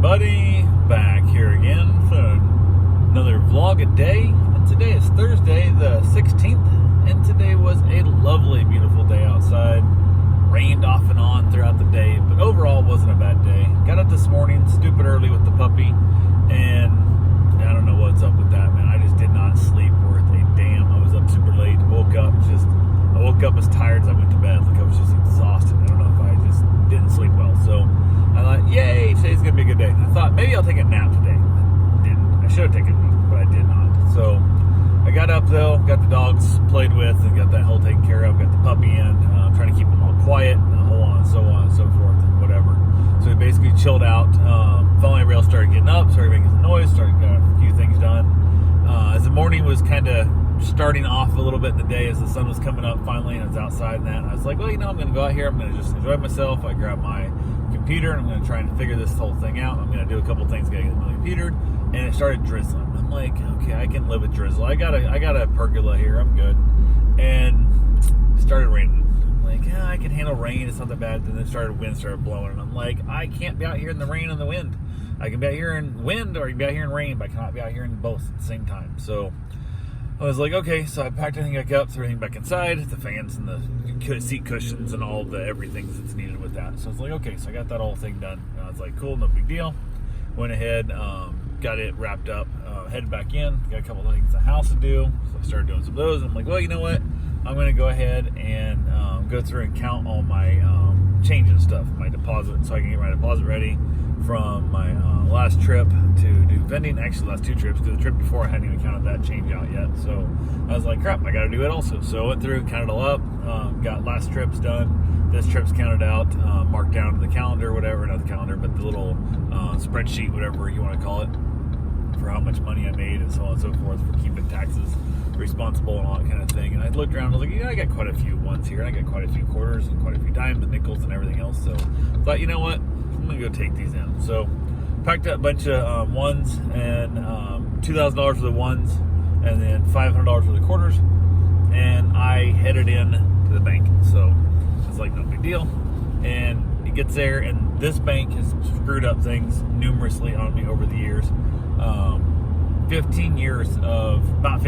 everybody, back here again for another vlog a day. And today is Thursday the 16th, and today was a lovely, beautiful day outside. Rained off and on throughout the day, but overall wasn't a bad day. Got up this morning stupid early with the puppy, and I don't know what's up with that, man. I just did not sleep worth a damn. I was up super late, I woke up as tired as I went to bed. Like I was just exhausted. I don't know if I just didn't sleep well. So I thought, yay, today's gonna be a good day. I thought maybe I'll take a nap today. I didn't. I should have taken one, but I did not. So I got up though, got the dogs played with, and got that whole taken care of. Got the puppy in, trying to keep them all quiet, and so on and so forth, and whatever. So we basically chilled out. Finally, rail started getting up, started making some noise, started got a few things done. As the morning was kind of starting off a little bit in the day, as the sun was coming up finally, and I was outside and that, and I was like, well, I'm going to go out here, I'm going to just enjoy myself. I grabbed my computer, and I'm going to try and figure this whole thing out. I'm going to do a couple things, get my computer, and it started drizzling. I'm like, okay, I can live with drizzle. I got a pergola here, I'm good. And it started raining. I'm like, yeah, I can handle rain, it's not that bad. Then wind started blowing, and I'm like, I can't be out here in the rain and the wind. I can be out here in wind, or I can be out here in rain, but I cannot be out here in both at the same time. So I was like, okay, so I packed everything back up, threw everything back inside, the fans and the seat cushions and all the everything that's needed with that. So I was like, okay, so I got that whole thing done. And I was like, cool, no big deal. Went ahead, got it wrapped up, headed back in, got a couple of things in the house to do. So I started doing some of those. I'm like, well, you know what? I'm going to go ahead and go through and count all my change and stuff, my deposit, so I can get my deposit ready from my last trip to do vending. Actually, the last two trips, because the trip before I hadn't even counted that change out yet. So I was like, crap, I got to do it also. So I went through, counted it all up, got last trips done. This trip's counted out, marked down to the calendar, whatever, not the calendar, but the little spreadsheet, whatever you want to call it, for how much money I made and so on and so forth, for keeping taxes responsible and all that kind of thing. And I looked around, I was like, I got quite a few ones here, and I got quite a few quarters and quite a few dimes and nickels and everything else. So I thought, you know what, I'm gonna go take these in. So packed up a bunch of ones, and $2,000 for the ones, and then $500 for the quarters, and I headed in to the bank. So it's like no big deal. And it gets there, and this bank has screwed up things numerously on me over the years. 15 years of pet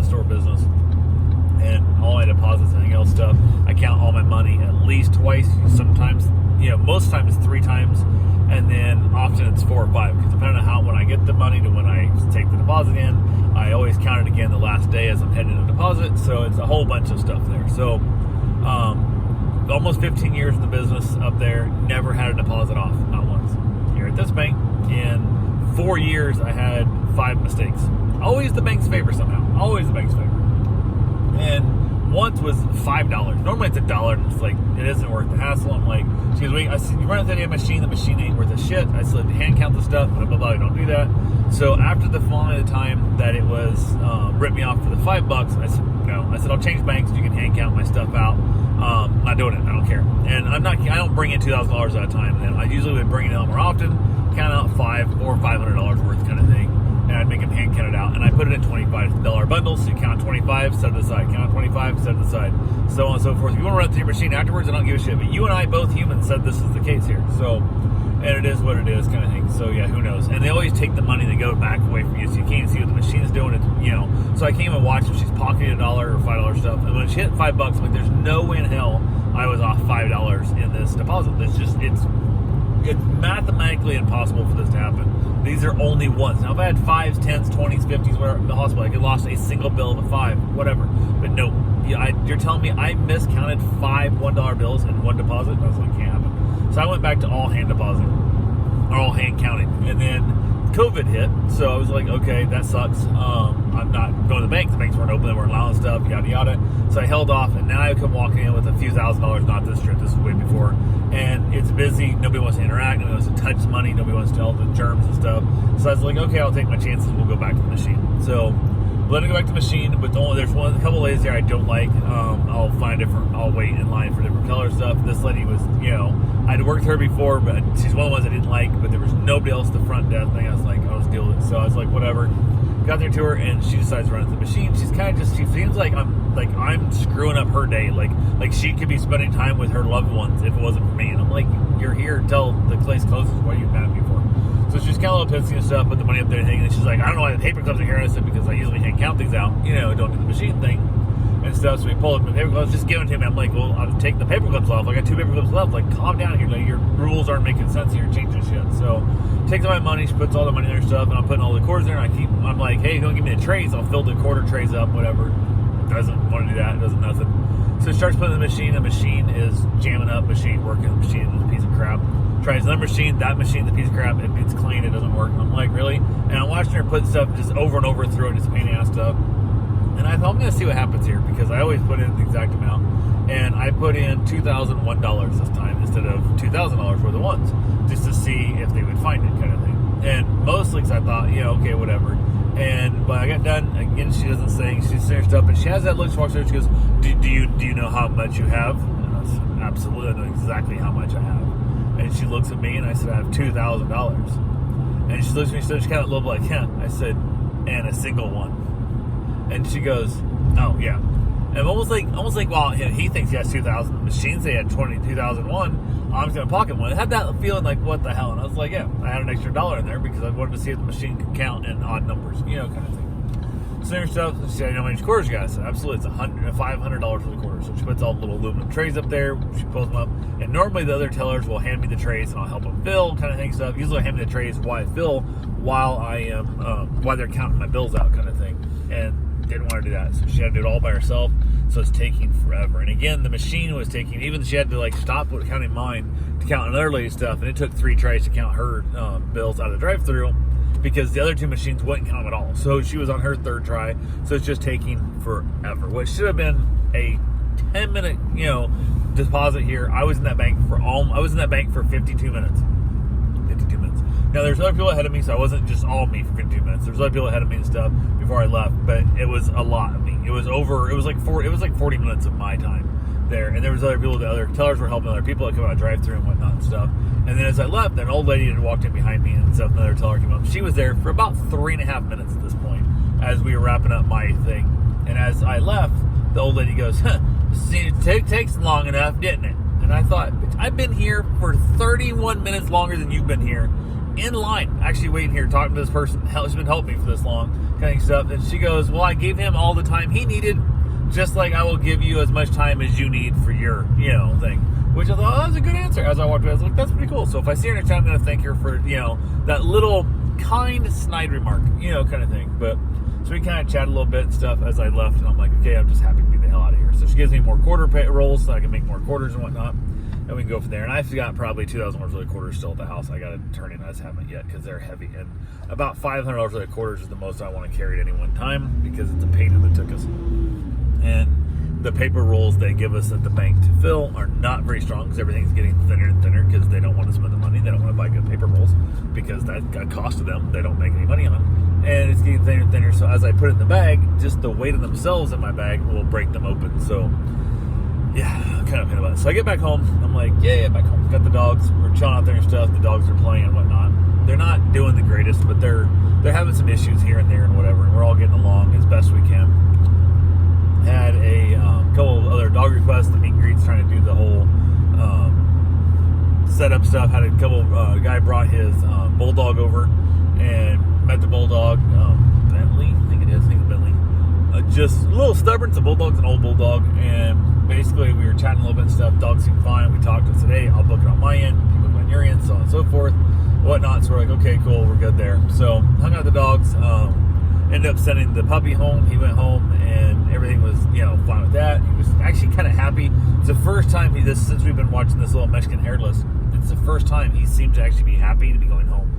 store business, and all my deposits and everything else stuff. I count all my money at least twice, sometimes, most times 3 times, and then often it's 4 or 5, because depending on how, when I get the money to when I take the deposit in, I always count it again the last day as I'm heading to deposit. So it's a whole bunch of stuff there. So almost 15 years in the business up there, never had a deposit off, not once. Here at this bank, in 4 years, I had 5 mistakes. Always the bank's favor somehow. Always the bank's favor. And once was $5. Normally it's $1, and it's like, it isn't worth the hassle. I'm like, she goes, wait, I said, you run it through the machine ain't worth a shit. I said, hand count the stuff, blah, blah, blah, don't do that. So after the following time that it was, ripped me off for the $5, I said, no. I said, I'll change banks, you can hand count my stuff out. I'm not doing it, I don't care. And I don't bring in $2,000 at a time. And I usually would bring it out more often, count out $500 or $500 worth kind of thing, and I'd make them hand count it out, and I put it in $25 bundles. So you count 25, set it aside, count 25, set it aside, so on and so forth. If you want to run it through your machine afterwards, I don't give a shit, but you and I, both humans, said this is the case here. So, and it is what it is kind of thing. So yeah, who knows? And they always take the money, they go back away from you, so you can't see what the machine's doing. So I came and watched if she's pocketing $1 or $5 stuff, and when she hit $5, I'm like, there's no way in hell I was off $5 in this deposit. It's mathematically impossible for this to happen. These are only ones. Now, if I had 5s, 10s, 20s, 50s, whatever, in the hospital, I could have lost a single bill of a 5, whatever. But no, you're telling me I miscounted 5 $1 bills in one deposit? That's what can't happen. So I went back to all hand deposit, or all hand counting. And then COVID hit, so I was like, okay, that sucks. I'm not going to the bank. The banks weren't open, they weren't allowing stuff, yada yada. So I held off, and now I come walking in with a few $1,000s, not this trip, this is way before. And it's busy, nobody wants to interact, nobody wants to touch money, nobody wants to all the germs and stuff. So I was like, okay, I'll take my chances, we'll go back to the machine. So let me go back to the machine, but there's a couple ladies there I don't like. I'll wait in line for different color stuff. This lady was, I'd worked with her before, but she's one of the ones I didn't like, but there was nobody else at the front desk thing. I was like, I'll just deal with it. So I was like, whatever. Got there to her, and she decides to run at the machine. She seems like I'm screwing up her day. Like she could be spending time with her loved ones if it wasn't for me. And I'm like, you're here until the place closes. What are you mad at me for? So she's kind of a little pissy and stuff, put the money up there and thing. And she's like, I don't know why the paper clips are here. And I said, because I usually hand count things out, don't do the machine thing and stuff. So we pulled the paper clips, just give it to me. I'm like, well, I'll take the paper clips off. I got 2 paper clips left. Like, calm down here. Like, your rules aren't making sense here. Changing shit. So takes my money. She puts all the money in her stuff, and I'm putting all the quarters there. And I'm like, hey, don't give me the trays. I'll fill the quarter trays up, whatever. Doesn't want to do that. Doesn't nothing. So she starts putting the machine. The machine is jamming up. Machine working. The machine is a piece of crap. Tries another machine. That machine's a piece of crap. It's clean. It doesn't work. And I'm like, really? And I'm watching her put stuff just over and over through it, just pain ass stuff. And I thought, I'm going to see what happens here, because I always put in the exact amount. And I put in $2,001 this time instead of $2,000 for the ones, just to see if they would find it, kind of thing. And mostly because I thought, okay, whatever. But I got done. Again, she doesn't say. She's saying stuff, but she has that look. She walks over. She goes, "Do you know how much you have?" And I said, "Absolutely, I know exactly how much I have." And she looks at me, and I said, "I have $2,000." And she looks at me, so she kind of a little like, "Yeah." I said, "And a single one." And she goes, "Oh yeah." And almost like, well, he thinks he has 2,000. The machine say he had 2001. I'm just gonna pocket one. I had that feeling like, what the hell? And I was like, yeah, I had an extra $1 in there because I wanted to see if the machine could count in odd numbers, kind of thing. So there's stuff. She said, "I know how many quarters you got?" I said, "Absolutely, it's $500 for the quarter." So she puts all the little aluminum trays up there. She pulls them up, and normally the other tellers will hand me the trays and I'll help them fill, kind of thing stuff. Usually I hand me the trays while I fill, while they're counting my bills out, kind of thing. And didn't want to do that, so she had to do it all by herself. So it's taking forever. And again, the machine was taking, even she had to stop counting mine to count another lady's stuff, and it took 3 tries to count her bills out of the drive-through, because the other 2 machines wouldn't count them at all. So she was on her 3rd try, so it's just taking forever. What should have been a 10-minute deposit here, I was in that bank for 52 minutes. 52 minutes. Now, there's other people ahead of me, so I wasn't just all me for 52 minutes. There's other people ahead of me and stuff before I left, but it was a lot of me. It was like 40 minutes of my time there, and there was other people, the other tellers were helping other people that come out of drive-through and whatnot and stuff. And then as I left, an old lady had walked in behind me and stuff, another teller came up. She was there for about 3.5 minutes at this point as we were wrapping up my thing. And as I left, the old lady goes, "See, it takes long enough, didn't it?" And I thought, I've been here for 31 minutes longer than you've been here, in line, actually waiting here, talking to this person. She's been helping me for this long, kind of stuff. And she goes, "Well, I gave him all the time he needed, just like I will give you as much time as you need for your, thing." Which I thought, that was a good answer. As I walked away, I was like, that's pretty cool. So if I see her next time, I'm going to thank her for, that little kind, snide remark, kind of thing. But so we kind of chatted a little bit and stuff as I left, and I'm like, okay, I'm just happy to be the hell out of here. So she gives me more quarter rolls so I can make more quarters and whatnot. And we can go from there. And I've got probably $2,000 worth of quarters still at the house. I got to turn in. I just haven't yet because they're heavy. And about $500 worth of quarters is the most I want to carry at any one time, because it's a pain in the tuchus. And the paper rolls they give us at the bank to fill are not very strong, because everything's getting thinner and thinner, because they don't want to spend the money. They don't want to buy good paper rolls, because that got cost to them. They don't make any money on. And it's getting thinner and thinner. So as I put it in the bag, just the weight of themselves in my bag will break them open. So yeah, I'm kind of about it. So I get back home. I'm like, yeah, back home. Got the dogs. We're chilling out there and stuff. The dogs are playing and whatnot. They're not doing the greatest, but they're having some issues here and there and whatever. And we're all getting along as best we can. Had a couple of other dog requests. The meet and greets, trying to do the whole setup stuff. Had a couple. Guy brought his bulldog over and met the bulldog. Bentley, I think it is. I think it's Bentley. Just a little stubborn. It's a bulldog's an old bulldog, and basically we were chatting a little bit and stuff. Dog seemed fine. We talked to today. I'll book it on my end. You book it on your end, so on and so forth, whatnot. So we're like, okay, cool, we're good there. So hung out with the dogs. Ended up sending the puppy home. He went home, and everything was, fine with that. He was actually kind of happy. It's the first time since we've been watching this little Mexican hairless. It's the first time he seemed to actually be happy to be going home.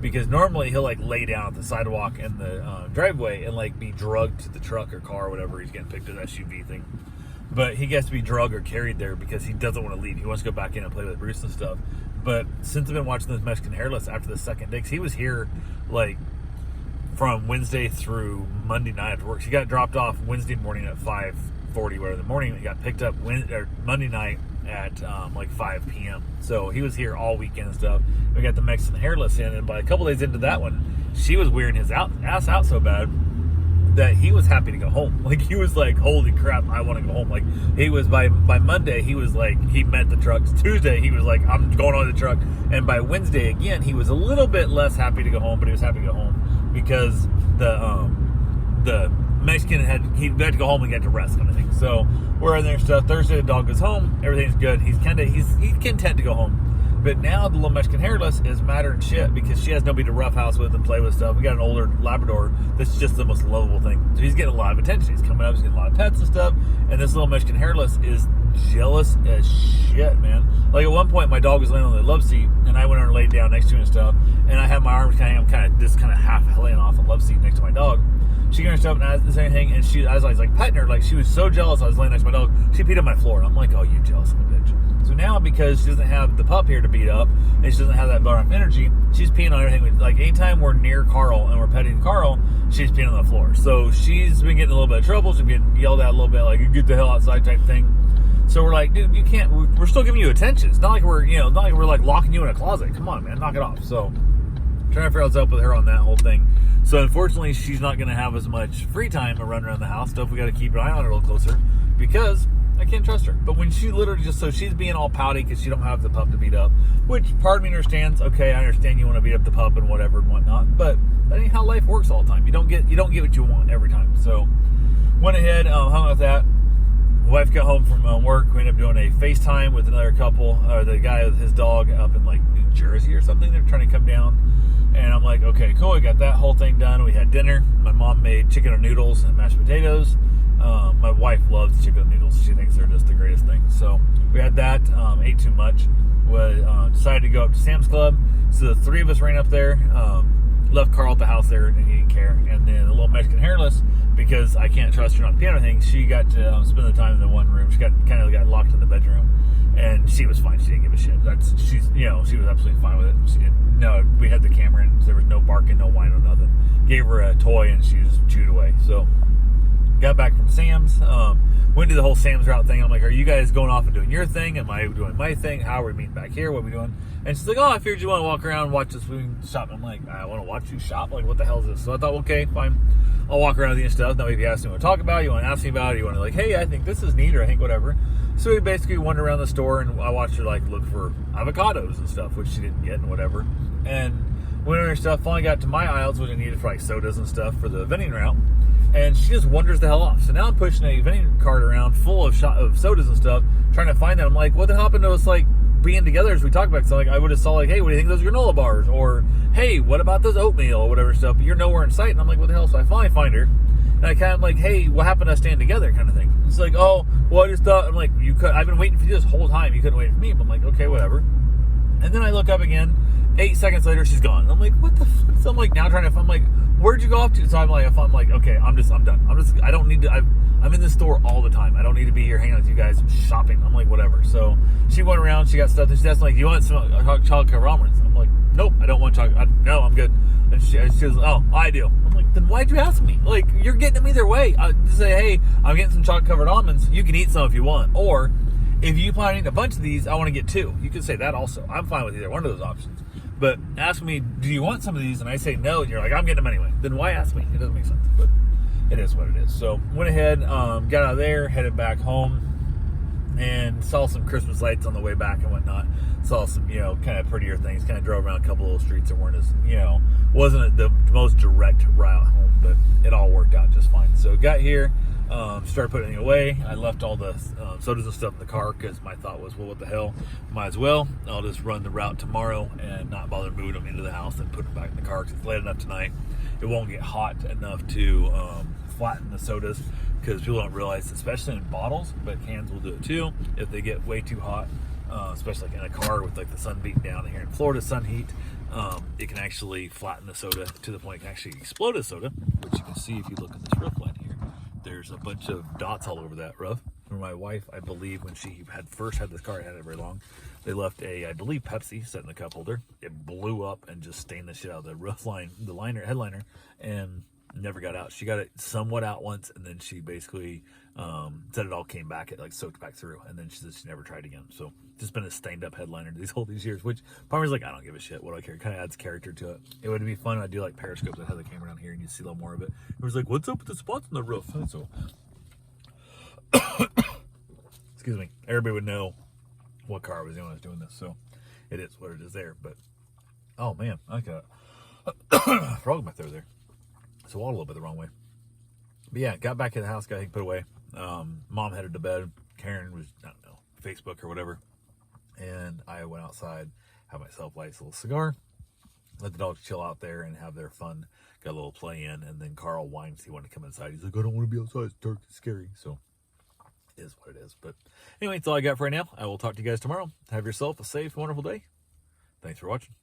Because normally he'll lay down at the sidewalk in the driveway and be drugged to the truck or car or whatever. He's getting picked up, SUV thing. But he gets to be drugged or carried there because he doesn't want to leave. He wants to go back in and play with Bruce and stuff. But since I've been watching this Mexican hairless after the second day, 'cause he was here from Wednesday through Monday night after work. He got dropped off Wednesday morning at 5:40, whatever the morning. He got picked up Monday night at 5 p.m. So he was here all weekend and stuff. We got the Mexican hairless in, and by a couple days into that one, she was wearing his ass out so bad that he was happy to go home. Like, he was like, holy crap, I want to go home. Like, he was by Monday, he was like, he met the trucks. Tuesday, he was like, I'm going on the truck. And by Wednesday, again, he was a little bit less happy to go home, but he was happy to go home because the Mexican he had to go home and get to rest, kind of thing. So we're in there and stuff. Thursday, the dog goes home. Everything's good. He's content to go home. But now the little Mexican hairless is madder than shit because she has nobody to roughhouse with and play with stuff. We got an older Labrador that's just the most lovable thing. So he's getting a lot of attention. He's coming up, he's getting a lot of pets and stuff. And this little Mexican hairless is jealous as shit, man. Like, at one point, my dog was laying on the love seat, and I went over and laid down next to him and stuff. And I had my arms kind of half laying off the love seat next to my dog. She got her stuff and I didn't say anything, and I was like petting her, like she was so jealous I was laying next to my dog. She peed on my floor, and I'm like, oh, you jealous of a bitch. So now, because she doesn't have the pup here to beat up, and she doesn't have that bar of energy, she's peeing on everything. Like, anytime we're near Carl and we're petting Carl, she's peeing on the floor. So she's been getting a little bit of trouble. She's been yelled at a little bit, like, you get the hell outside type thing. So we're like, dude, you can't, we're still giving you attention. It's not like we're like locking you in a closet. Come on, man, knock it off. So trying to figure out what's up with her on that whole thing. So unfortunately, she's not going to have as much free time to run around the house. Stuff we got to keep an eye on her a little closer because I can't trust her. But when she literally so she's being all pouty because she don't have the pup to beat up, which part of me understands. Okay, I understand you want to beat up the pup and whatever and whatnot, but that ain't how life works all the time. You don't get what you want every time. So went ahead, hung out with that. Wife got home from work. We ended up doing a FaceTime with another couple, or the guy with his dog up in like New Jersey or something. They're trying to come down. And I'm like, okay, cool. We got that whole thing done. We had dinner. My mom made chicken and noodles and mashed potatoes. My wife loves chicken and noodles. She thinks they're just the greatest thing. So we had that. Ate too much. Decided to go up to Sam's Club. So the three of us ran up there. Left Carl at the house there, and he didn't care. And then the little Mexican hairless, because I can't trust her on the piano thing, she got to spend the time in the one room. She got locked in the bedroom, and she was fine. She didn't give a shit. She was absolutely fine with it. We had the camera, and there was no barking, no whine, or nothing. Gave her a toy, and she just chewed away. So got back from Sam's. Went to the whole Sam's route thing. I'm like, are you guys going off and doing your thing? Am I doing my thing? How are we meeting back here? What are we doing? And she's like, oh, I figured you want to walk around and watch us shop. I'm like, I want to watch you shop? Like, what the hell is this? So I thought, okay, fine. I'll walk around with you and stuff. Now, if you ask me what to talk about, you want to ask me about it, you want to like, hey, I think this is neat, or I think whatever. So we basically wandered around the store, and I watched her like look for avocados and stuff, which she didn't get and whatever. And went on her stuff. Finally got to my aisles, which I needed for like sodas and stuff for the vending route. And she just wanders the hell off. So now I'm pushing a vending cart around full of sodas and stuff, trying to find that. I'm like, what happened to us like being together as we talk about? So like, I would have saw like, hey, what do you think of those granola bars? Or hey, what about those oatmeal or whatever stuff? But you're nowhere in sight. And I'm like, what the hell? So I finally find her, and I kind of like, hey, what happened to us staying together, kind of thing. It's like, oh, well, I just thought. I'm like, I've been waiting for you this whole time. You couldn't wait for me. But I'm like, okay, whatever. And then I look up again. 8 seconds later, she's gone. I'm like, what the fuck? So I'm like, now I'm like, where'd you go off to? So I'm like, okay, I'm done. I don't need to, I'm in the store all the time. I don't need to be here hanging out with you guys shopping. I'm like, whatever. So she went around, she got stuff, and she's asking, like, do you want some chocolate covered almonds? I'm like, nope, I don't want chocolate. No, I'm good. And she goes, oh, I do. I'm like, then why'd you ask me? Like, you're getting them either way. Just say, hey, I'm getting some chocolate covered almonds. You can eat some if you want. Or if you plan on eating a bunch of these, I want to get 2. You can say that also. I'm fine with either one of those options. But ask me, do you want some of these? And I say no, and you're like, I'm getting them anyway. Then why ask me? It doesn't make sense, but it is what it is. So went ahead, got out of there, headed back home, and saw some Christmas lights on the way back and whatnot. Saw some, kind of prettier things. Kind of drove around a couple of little streets that weren't as, wasn't the most direct route home, but it all worked out just fine. So got here. Started putting it away. I left all the sodas and stuff in the car because my thought was, well, what the hell? Might as well. I'll just run the route tomorrow and not bother moving them into the house and put them back in the car because it's late enough tonight. It won't get hot enough to flatten the sodas because people don't realize, especially in bottles, but cans will do it too. If they get way too hot, especially like in a car with like the sun beating down here in Florida, sun heat, it can actually flatten the soda to the point it can actually explode a soda, which you can see if you look at this roof line here. There's a bunch of dots all over that roof. For my wife, I believe when she first had this car, I had it very long, they left I believe Pepsi set in the cup holder. It blew up and just stained the shit out of the roof line, the headliner, and Never got out. She got it somewhat out once, and then she basically said it all came back. It like soaked back through, and then she said she never tried again. So just been a stained up headliner these years. Which part was like, I don't give a shit. What do I care? Kind of adds character to it. It would be fun if I do like periscopes. I'd have the camera down here, and you see a little more of it. It was like, what's up with the spots on the roof? So excuse me. Everybody would know what car I was in when I was doing this. So it is what it is there. But oh man, I got a frog in my throat there. So walked a little bit the wrong way. But yeah, got back in the house, got everything put away. Mom headed to bed. Karen was, I don't know, Facebook or whatever. And I went outside, had myself light a little cigar, let the dogs chill out there and have their fun. Got a little play in, and then Carl whines he wanted to come inside. He's like, I don't want to be outside. It's dark, it's scary. So it is what it is. But anyway, that's all I got for right now. I will talk to you guys tomorrow. Have yourself a safe, wonderful day. Thanks for watching.